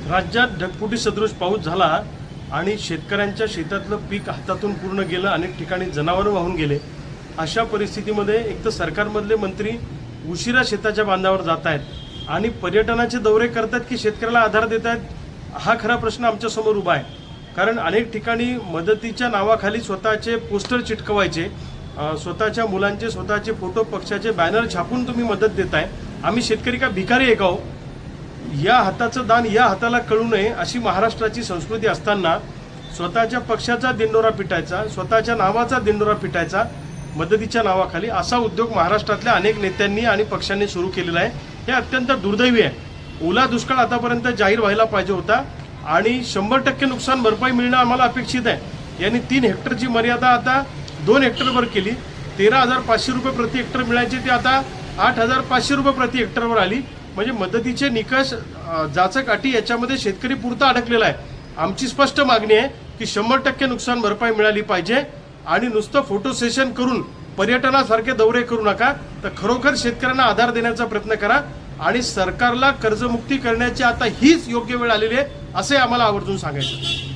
राज्यात ढगफुटी सदृश पाऊस झाला आणि शेतकऱ्यांच्या शेतातलं पीक हातातून पूर्ण गेलं, अनेक ठिकाणी जनावरं वाहून गेले। अशा परिस्थितीमध्ये एक तर सरकारमधले मंत्री उशिरा शेताच्या बांधावर जात आहेत आणि पर्यटनाचे दौरे करतात की शेतकऱ्याला आधार देत आहेत, हा खरा प्रश्न आमच्या समोर उभा आहे। कारण अनेक ठिकाणी मदतीच्या नावाखाली स्वतःचे पोस्टर चिटकवायचे, स्वतःच्या मुलांचे स्वतःचे फोटो पक्षाचे बॅनर छापून तुम्ही मदत देताय। आम्ही शेतकरी का भिकारी आहे का हो? या हाताचं दान या हाताला कळू नये अशी महाराष्ट्राची संस्कृती असताना स्वतःच्या पक्षाचा दिंडोरा पिटायचा, स्वतःच्या नावाचा दिंडोरा पिटायचा मदतीच्या नावाखाली, असा उद्योग महाराष्ट्रातल्या अनेक नेत्यांनी आणि पक्षांनी सुरू केलेला आहे। हे अत्यंत दुर्दैवी आहे। ओला दुष्काळ आतापर्यंत जाहीर व्हायला पाहिजे होता आणि 100% नुकसान भरपाई मिळणं आम्हाला अपेक्षित आहे। यांनी 3 हेक्टरची मर्यादा आता 2 हेक्टरवर केली। 13,500 रुपये प्रति हेक्टर मिळायचे ते आता 8,500 रुपये प्रति हेक्टरवर आली। म्हणजे मदतीचे निकष, जाचक अटी याच्यामध्ये शेतकरी पुरता अडकलेला आहे। आमची स्पष्ट मागणी आहे की 100% नुकसान भरपाई मिळाली पाहिजे आणि नुसतं फोटो सेशन करून पर्यटनासारखे दौरे करू नका, तर खरोखर शेतकऱ्यांना आधार देण्याचा प्रयत्न करा आणि सरकारला कर्जमुक्ती करण्याची आता हीच योग्य वेळ आलेली आहे असे आम्हाला आवर्जून सांगायचं।